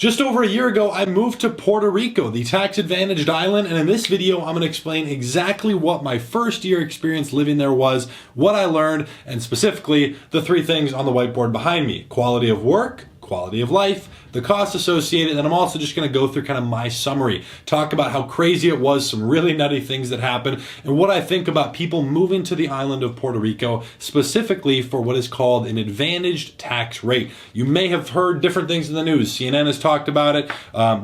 Just over a year ago, I moved to Puerto Rico, the tax-advantaged island, and in this video, I'm going to explain exactly what my first year experience living there was, what I learned, and specifically the three things on the whiteboard behind me: quality of work, quality of life, the costs associated, and I'm also just going to go through kind of my summary, talk about how crazy it was, some really nutty things that happened, and what I think about people moving to the island of Puerto Rico, specifically for what is called an advantaged tax rate. You may have heard different things in the news. CNN has talked about it.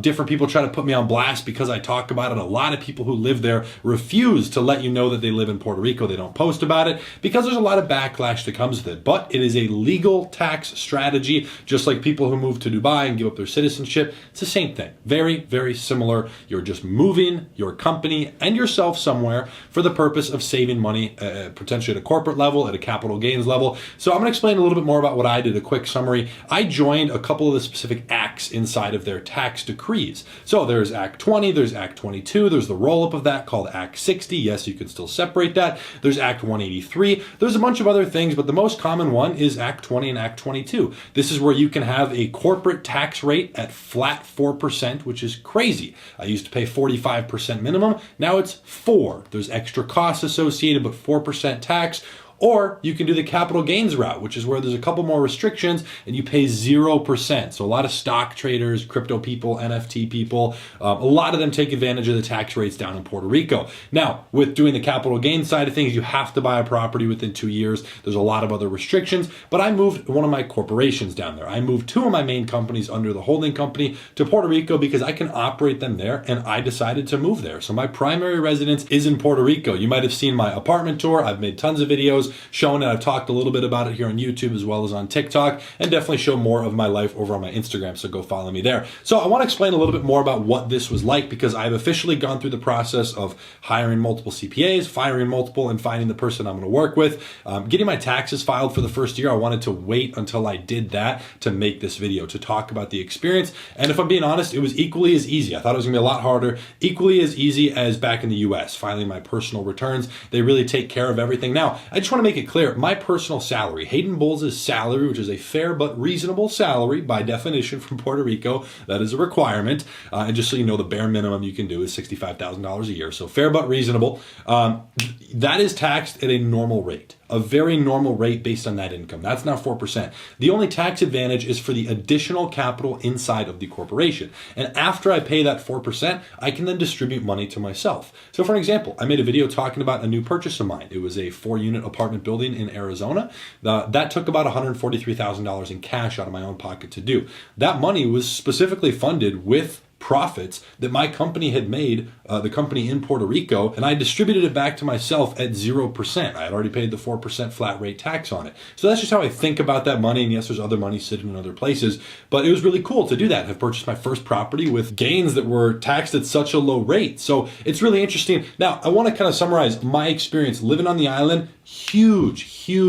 Different people try to put me on blast because I talk about it. A lot of people who live there refuse to let you know that they live in Puerto Rico. They don't post about it because there's a lot of backlash that comes with it. But it is a legal tax strategy, just like people who move to Dubai and give up their citizenship. It's the same thing. Very, very similar. You're just moving your company and yourself somewhere for the purpose of saving money, potentially at a corporate level, at a capital gains level. So I'm going to explain a little bit more about what I did, a quick summary. I joined a couple of the specific acts inside of their tax decrees. So there's Act 20, there's Act 22, there's the roll-up of that called Act 60. Yes, you can still separate that. There's Act 183. There's a bunch of other things, but the most common one is Act 20 and Act 22. This is where you can have a corporate tax rate at flat 4%, which is crazy. I used to pay 45% minimum. Now it's 4. There's extra costs associated, but 4% tax. Or you can do the capital gains route, which is where there's a couple more restrictions and you pay 0%. So a lot of stock traders, crypto people, NFT people, a lot of them take advantage of the tax rates down in Puerto Rico. Now, with doing the capital gains side of things, you have to buy a property within 2 years. There's a lot of other restrictions, but I moved one of my corporations down there. I moved two of my main companies under the holding company to Puerto Rico because I can operate them there, and I decided to move there. So my primary residence is in Puerto Rico. You might have seen my apartment tour. I've made tons of videos showing it. I've talked a little bit about it here on YouTube as well as on TikTok, and definitely show more of my life over on my Instagram, so go follow me there. So I want to explain a little bit more about what this was like because I've officially gone through the process of hiring multiple CPAs, firing multiple, and finding the person I'm going to work with. Getting my taxes filed for the first year, I wanted to wait until I did that to make this video, to talk about the experience. And if I'm being honest, it was equally as easy. I thought it was going to be a lot harder, equally as easy as back in the US, filing my personal returns. They really take care of everything. Now, I just want to make it clear, my personal salary, Hayden Bowles' salary, which is a fair but reasonable salary by definition from Puerto Rico, that is a requirement. And just so you know, the bare minimum you can do is $65,000 a year. So fair but reasonable. That is taxed at a normal rate. A very normal rate based on that income. That's now 4%. The only tax advantage is for the additional capital inside of the corporation. And after I pay that 4%, I can then distribute money to myself. So for an example, I made a video talking about a new purchase of mine. It was a 4-unit apartment building in Arizona. That took about $143,000 in cash out of my own pocket to do. That money was specifically funded with profits that my company had made, the company in Puerto Rico, and I distributed it back to myself at 0%. I had already paid the 4% flat rate tax on it. So that's just how I think about that money. And yes, there's other money sitting in other places, but it was really cool to do that. I've purchased my first property with gains that were taxed at such a low rate. So it's really interesting. Now, I want to kind of summarize my experience living on the island. Huge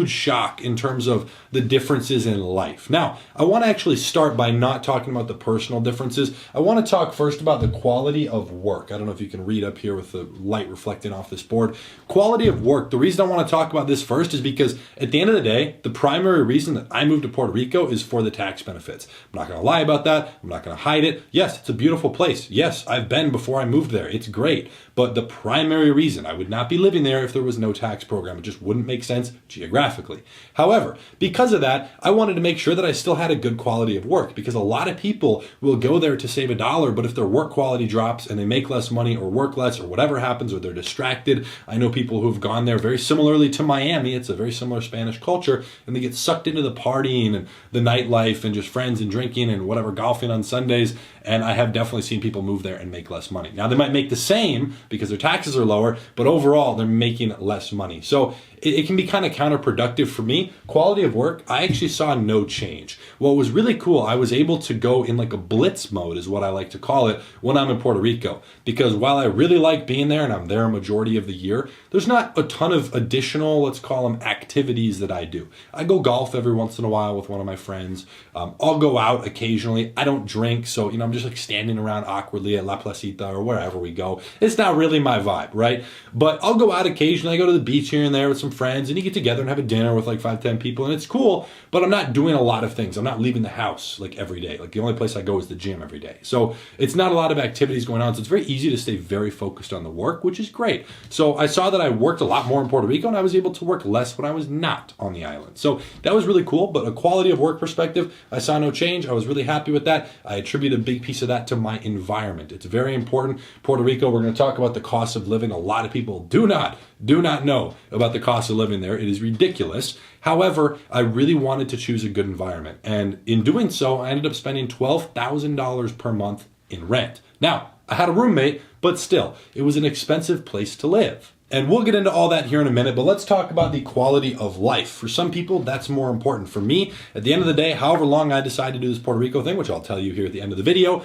shock in terms of the differences in life. Now, I want to actually start by not talking about the personal differences. I want to talk first about the quality of work. I don't know if you can read up here with the light reflecting off this board. Quality of work. The reason I want to talk about this first is because at the end of the day, the primary reason that I moved to Puerto Rico is for the tax benefits. I'm not going to lie about that. I'm not going to hide it. Yes, it's a beautiful place. Yes, I've been before I moved there. It's great. But the primary reason I would not be living there if there was no tax program. It just wouldn't make sense geographically. However, because of that, I wanted to make sure that I still had a good quality of work because a lot of people will go there to save $1, but if their work quality drops and they make less money or work less or whatever happens or they're distracted, I know people who've gone there very similarly to Miami. It's a very similar Spanish culture, and they get sucked into the partying and the nightlife and just friends and drinking and whatever, golfing on Sundays. And I have definitely seen people move there and make less money. Now, they might make the same because their taxes are lower, but overall, they're making less money. So it can be kind of counterproductive for me. Quality of work, I actually saw no change. What was really cool, I was able to go in like a blitz mode is what I like to call it, when I'm in Puerto Rico. Because while I really like being there and I'm there a majority of the year, there's not a ton of additional, let's call them activities that I do. I go golf every once in a while with one of my friends. I'll go out occasionally. I don't drink, so I'm just like standing around awkwardly at La Placita or wherever we go. It's not really my vibe, right? But I'll go out occasionally. I go to the beach here and there with some friends, and you get together and have a dinner with like 5-10 people, and it's cool. But I'm not doing a lot of things. I'm not leaving the house like every day. Like the only place I go is the gym every day. So it's not a lot of activities going on. So it's very easy to stay very focused on the work, which is great. So I saw that I worked a lot more in Puerto Rico, and I was able to work less when I was not on the island. So that was really cool. But a quality of work perspective, I saw no change. I was really happy with that. I attribute a big piece of that to my environment. It's very important. Puerto Rico, we're going to talk about the cost of living. A lot of people do not know about the cost of living there. It is ridiculous. However, I really wanted to choose a good environment. And in doing so, I ended up spending $12,000 per month in rent. Now, I had a roommate, but still, it was an expensive place to live. And we'll get into all that here in a minute, but let's talk about the quality of life. For some people, that's more important. For me, at the end of the day, however long I decide to do this Puerto Rico thing, which I'll tell you here at the end of the video,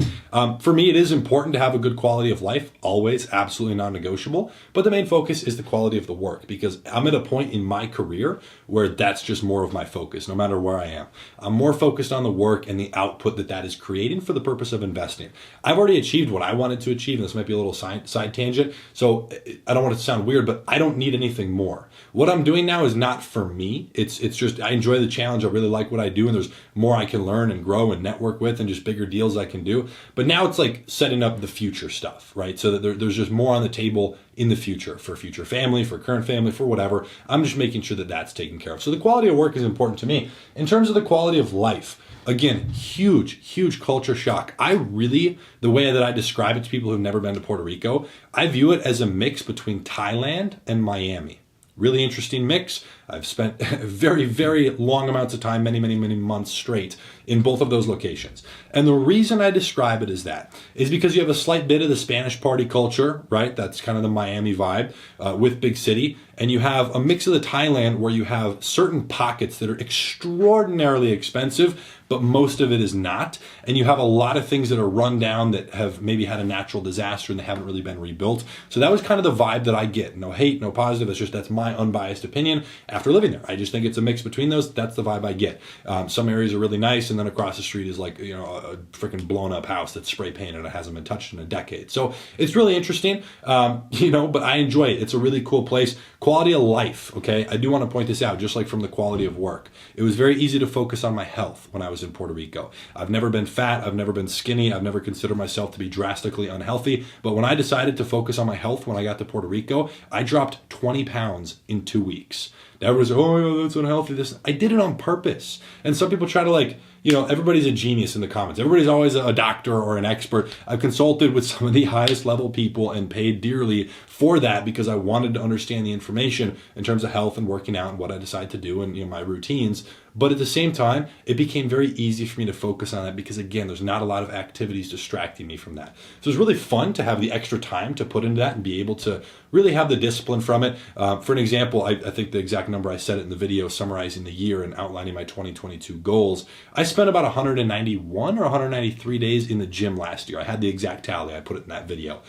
for me, it is important to have a good quality of life, always, absolutely non-negotiable. But the main focus is the quality of the work, because I'm at a point in my career where that's just more of my focus, no matter where I am. I'm more focused on the work and the output that is creating for the purpose of investing. I've already achieved what I wanted to achieve, and this might be a little side tangent, so I don't want it to sound weird, but I don't need anything more. What I'm doing now is not for me. It's just, I enjoy the challenge. I really like what I do, and there's more I can learn and grow and network with and just bigger deals I can do. But now it's like setting up the future stuff, right? So that there's just more on the table in the future for future family, for current family, for whatever. I'm just making sure that that's taken care of. So the quality of work is important to me. In terms of the quality of life, again, huge culture shock. The way that I describe it to people who've never been to Puerto Rico, I view it as a mix between Thailand and Miami. Really interesting mix. I've spent very, very long amounts of time, many months straight in both of those locations. And the reason I describe it as that is because you have a slight bit of the Spanish party culture, right? That's kind of the Miami vibe with big city. And you have a mix of the Thailand where you have certain pockets that are extraordinarily expensive, but most of it is not. And you have a lot of things that are run down that have maybe had a natural disaster and they haven't really been rebuilt. So that was kind of the vibe that I get. No hate, no positive. It's just, that's my unbiased opinion after living there. I just think it's a mix between those. That's the vibe I get. Some areas are really nice, and then across the street is like, a freaking blown up house that's spray painted and it hasn't been touched in a decade. So it's really interesting, but I enjoy it. It's a really cool place. Quality of life, okay? I do want to point this out, just like from the quality of work. It was very easy to focus on my health when I was in Puerto Rico. I've never been fat. I've never been skinny. I've never considered myself to be drastically unhealthy. But when I decided to focus on my health when I got to Puerto Rico, I dropped 20 pounds in 2 weeks. Everyone's, oh, that's unhealthy. I did it on purpose. And some people try to everybody's a genius in the comments. Everybody's always a doctor or an expert. I've consulted with some of the highest level people and paid dearly for that because I wanted to understand the information in terms of health and working out and what I decide to do and my routines. But at the same time, it became very easy for me to focus on that because, again, there's not a lot of activities distracting me from that. So it's really fun to have the extra time to put into that and be able to really have the discipline from it. For an example, I think the exact number I said it in the video summarizing the year and outlining my 2022 goals. I spent about 191 or 193 days in the gym last year. I had the exact tally. I put it in that video.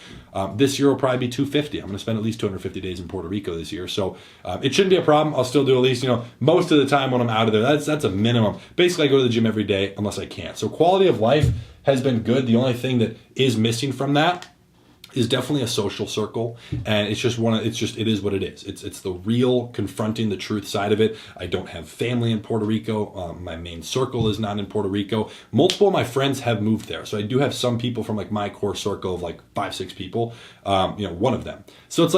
This year will probably be 250. I'm going to spend at least 250 days in Puerto Rico this year. So it shouldn't be a problem. I'll still do at least, most of the time when I'm out of there. That's a minimum. Basically, I go to the gym every day unless I can't. So quality of life has been good. The only thing that is missing from that is definitely a social circle, and it is what it is. It's the real confronting the truth side of it. I don't have family in Puerto Rico. My main circle is not in Puerto Rico. Multiple of my friends have moved there, so I do have some people from my core circle of 5-6 people. One of them. So it's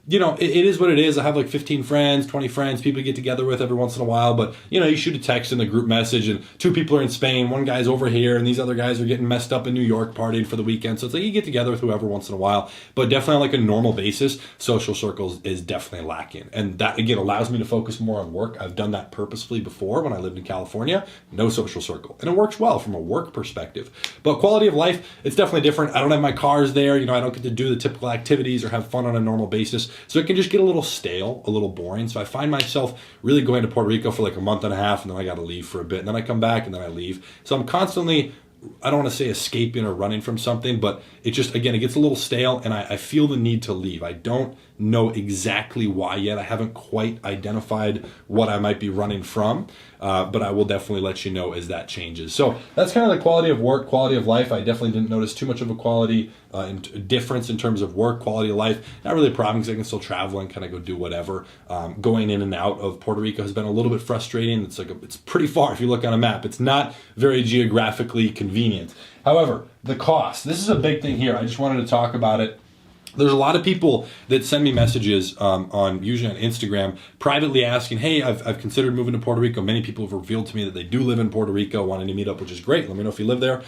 it is what it is. I have 15 friends, 20 friends, people to get together with every once in a while. But, you shoot a text in the group message and 2 people are in Spain, 1 guy's over here, and these other guys are getting messed up in New York partying for the weekend. So it's you get together with whoever once in a while. But definitely on a normal basis, social circles is definitely lacking. And that, again, allows me to focus more on work. I've done that purposefully before when I lived in California. No social circle. And it works well from a work perspective. But quality of life, it's definitely different. I don't have my cars there. I don't get to do the typical activities or have fun on a normal basis. So it can just get a little stale, a little boring. So I find myself really going to Puerto Rico for a month and a half, and then I got to leave for a bit, and then I come back, and then I leave. So I'm constantly I don't want to say escaping or running from something, but it just, again, it gets a little stale, and I feel the need to leave. I don't know exactly why yet. I haven't quite identified what I might be running from, but I will definitely let you know as that changes. So that's kind of the quality of work, quality of life. I definitely didn't notice too much of a quality difference in terms of work, quality of life. Not really a problem because I can still travel and kind of go do whatever. Going in and out of Puerto Rico has been a little bit frustrating. It's pretty far if you look on a map. It's not very geographically convenient. However, the cost. This is a big thing here. I just wanted to talk about it. There's a lot of people that send me messages usually on Instagram, privately asking, hey, I've considered moving to Puerto Rico. Many people have revealed to me that they do live in Puerto Rico, wanting to meet up, which is great. Let me know if you live there.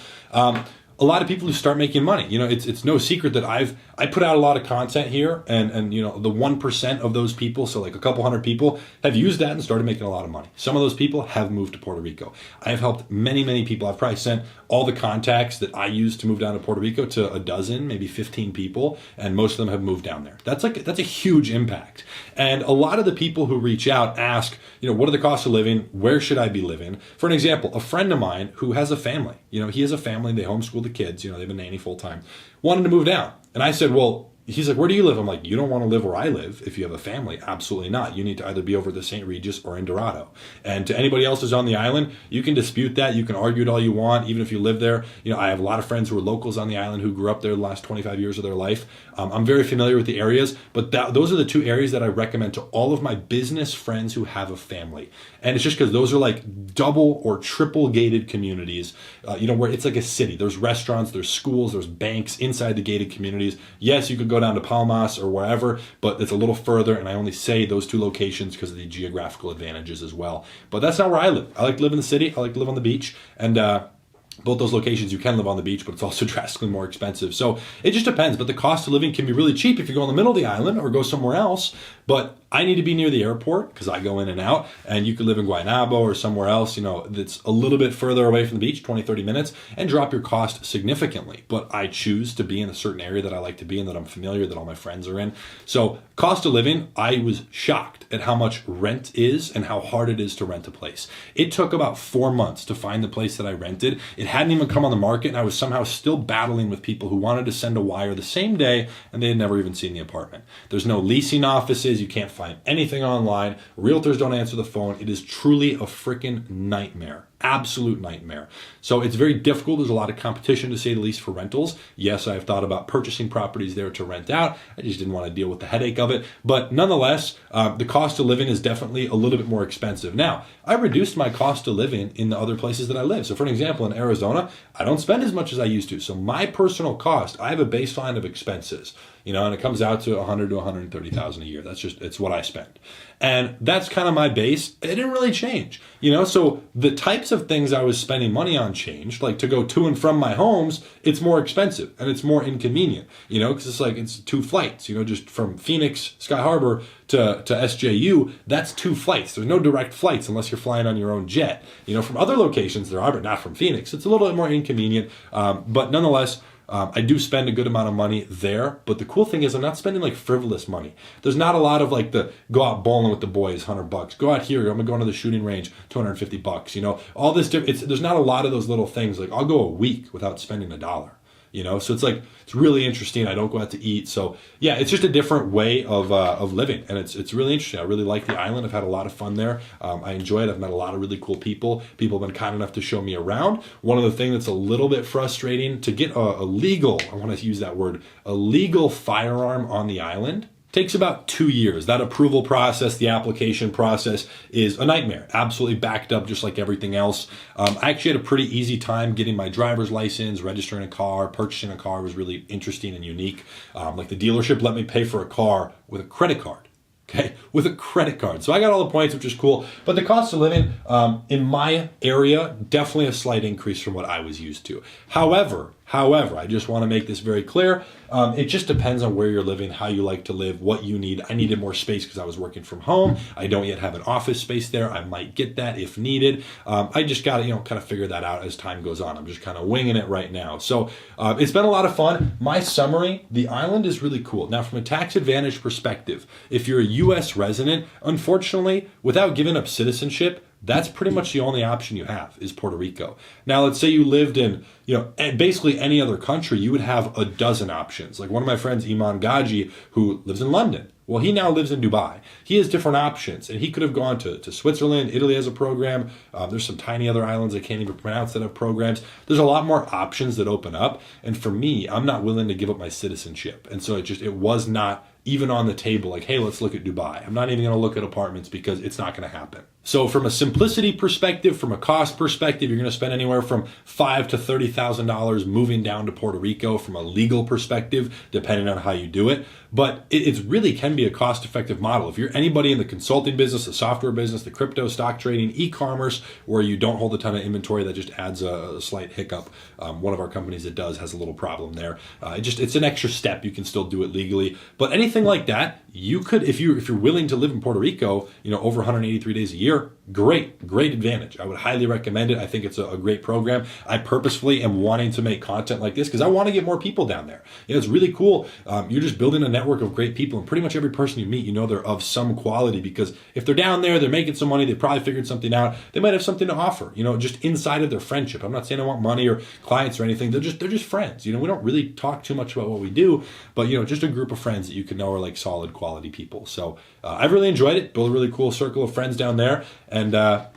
A lot of people who start making money. It's no secret that I put out a lot of content here, and the 1% of those people, so like a couple hundred people, have used that and started making a lot of money. Some of those people have moved to Puerto Rico. I have helped many people. I've probably sent all the contacts that I used to move down to Puerto Rico to a dozen, maybe 15 people, and most of them have moved down there. That's a huge impact. And a lot of the people who reach out ask, what are the costs of living? Where should I be living? For an example, a friend of mine who has a family, he has a family, they homeschool the kids, they have a nanny full time, wanted to move down. And I said, well, he's like, where do you live? I'm like, you don't want to live where I live if you have a family. Absolutely not. You need to either be over the St. Regis or in Dorado. And to anybody else who's on the island, you can dispute that. You can argue it all you want, even if you live there. I have a lot of friends who are locals on the island who grew up there the last 25 years of their life. I'm very familiar with the areas, but those are the two areas that I recommend to all of my business friends who have a family. And it's just because those are like double or triple gated communities, where it's like a city. There's restaurants, there's schools, there's banks inside the gated communities. Yes, you could go down to Palmas or wherever, but it's a little further, and I only say those two locations because of the geographical advantages as well. But that's not where I live. I like to live in the city. I like to live on the beach, and both those locations you can live on the beach, but it's also drastically more expensive. So it just depends, but the cost of living can be really cheap if you go in the middle of the island or go somewhere else. But I need to be near the airport because I go in and out, and you could live in Guaynabo or somewhere else, that's a little bit further away from the beach, 20, 30 minutes, and drop your cost significantly. But I choose to be in a certain area that I like to be in, that I'm familiar, that all my friends are in. So cost of living, I was shocked at how much rent is and how hard it is to rent a place. It took about 4 months to find the place that I rented. It hadn't even come on the market, and I was somehow still battling with people who wanted to send a wire the same day, and they had never even seen the apartment. There's no leasing offices. You can't find anything online. Realtors don't answer the phone. It is truly a freaking nightmare. Absolute nightmare. So it's very difficult. There's a lot of competition, to say the least, for rentals. Yes, I've thought about purchasing properties there to rent out. I just didn't want to deal with the headache of it. But nonetheless, the cost of living is definitely a little bit more expensive. Now, I reduced my cost of living in the other places that I live. So for an example, in Arizona, I don't spend as much as I used to. So my personal cost, I have a baseline of expenses, and it comes out to 100 to 130,000 a year. It's what I spend. And that's kind of my base. It didn't really change, so the types of things I was spending money on changed. Like to go to and from my homes, it's more expensive and it's more inconvenient, because it's 2 flights, just from Phoenix, Sky Harbor to SJU, that's 2 flights. There's no direct flights unless you're flying on your own jet. From other locations there are, but not from Phoenix. It's a little bit more inconvenient, but nonetheless, I do spend a good amount of money there, but the cool thing is I'm not spending like frivolous money. There's not a lot of like the go out bowling with the boys, $100. Go out here, I'm gonna go into the shooting range, $250. All this there's not a lot of those little things. Like I'll go a week without spending $1. So it's really interesting. I don't go out to eat. So yeah, it's just a different way of living, and it's really interesting. I really like the island. I've had a lot of fun there. I enjoy it. I've met a lot of really cool people. People have been kind enough to show me around. One of the things that's a little bit frustrating, to get a legal, I want to use that word, a legal firearm on the island takes about 2 years. That approval process, the application process, is a nightmare. Absolutely backed up, just like everything else. I actually had a pretty easy time getting my driver's license, registering a car, purchasing a car was really interesting and unique. Like the dealership let me pay for a car with a credit card. Okay, with a credit card. So I got all the points, which is cool. But the cost of living in my area, definitely a slight increase from what I was used to. However, I just want to make this very clear. It just depends on where you're living, how you like to live, what you need. I needed more space because I was working from home. I don't yet have an office space there. I might get that if needed. I just got to, kind of figure that out as time goes on. I'm just kind of winging it right now. So it's been a lot of fun. My summary, the island is really cool. Now, from a tax advantage perspective, if you're a U.S. resident, unfortunately, without giving up citizenship, that's pretty much the only option you have is Puerto Rico. Now, let's say you lived in, basically any other country, you would have a dozen options. Like one of my friends, Iman Gaji, who lives in London. Well, he now lives in Dubai. He has different options, and he could have gone to Switzerland. Italy has a program. There's some tiny other islands I can't even pronounce that have programs. There's a lot more options that open up. And for me, I'm not willing to give up my citizenship. And so it was not even on the table, like, hey, let's look at Dubai. I'm not even going to look at apartments because it's not going to happen. So from a simplicity perspective, from a cost perspective, you're going to spend anywhere from $5,000 to $30,000 moving down to Puerto Rico from a legal perspective, depending on how you do it. But it really can be a cost-effective model. If you're anybody in the consulting business, the software business, the crypto, stock trading, e-commerce, where you don't hold a ton of inventory, that just adds a slight hiccup. One of our companies that does has a little problem there. It's an extra step. You can still do it legally. But anything like that, you could, if you're willing to live in Puerto Rico, over 183 days a year, great advantage. I would highly recommend it. I think it's a great program. I purposefully am wanting to make content like this because I want to get more people down there. It's really cool. You're just building a network of great people, and pretty much every person you meet, they're of some quality, because if they're down there, they're making some money, they probably figured something out. They might have something to offer, just inside of their friendship. I'm not saying I want money or clients or anything. They're just friends. We don't really talk too much about what we do, but just a group of friends that you can know are like solid quality people. So I've really enjoyed it. Built a really cool circle of friends down there. And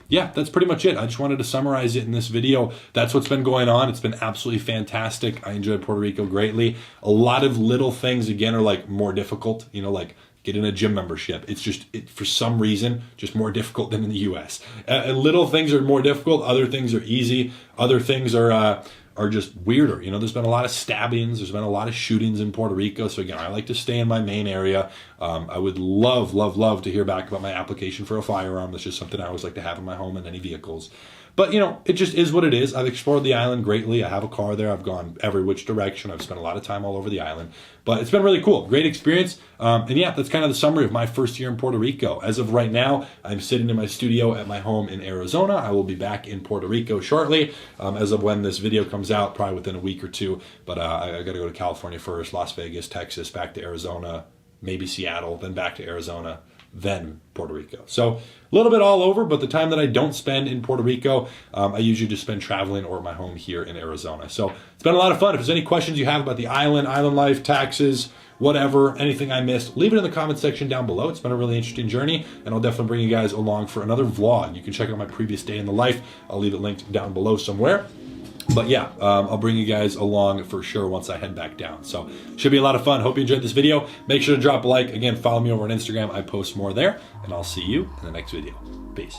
yeah, that's pretty much it. I just wanted to summarize it in this video. That's what's been going on. It's been absolutely fantastic. I enjoyed Puerto Rico greatly. A lot of little things, again, are like more difficult, like getting a gym membership. It's just, for some reason, just more difficult than in the US. Little things are more difficult. Other things are easy. Other things are just weirder. There's been a lot of stabbings. There's been a lot of shootings in Puerto Rico. So again, I like to stay in my main area. I would love to hear back about my application for a firearm. That's just something I always like to have in my home and any vehicles. But, it just is what it is. I've explored the island greatly. I have a car there. I've gone every which direction. I've spent a lot of time all over the island. But it's been really cool. Great experience. And yeah, that's kind of the summary of my first year in Puerto Rico. As of right now, I'm sitting in my studio at my home in Arizona. I will be back in Puerto Rico shortly. As of when this video comes out, probably within a week or two. But I got to go to California first, Las Vegas, Texas, back to Arizona, maybe Seattle, then back to Arizona, then Puerto Rico. So a little bit all over, but the time that I don't spend in Puerto Rico, I usually just spend traveling or at my home here in Arizona. So it's been a lot of fun. If there's any questions you have about the island life, taxes, whatever, anything I missed, leave it in the comment section down below. It's been a really interesting journey, and I'll definitely bring you guys along for another vlog. You can check out my previous day in the life. I'll leave it linked down below somewhere. But yeah, I'll bring you guys along for sure once I head back down. So should be a lot of fun. Hope you enjoyed this video. Make sure to drop a like. Again, follow me over on Instagram. I post more there, and I'll see you in the next video. Peace.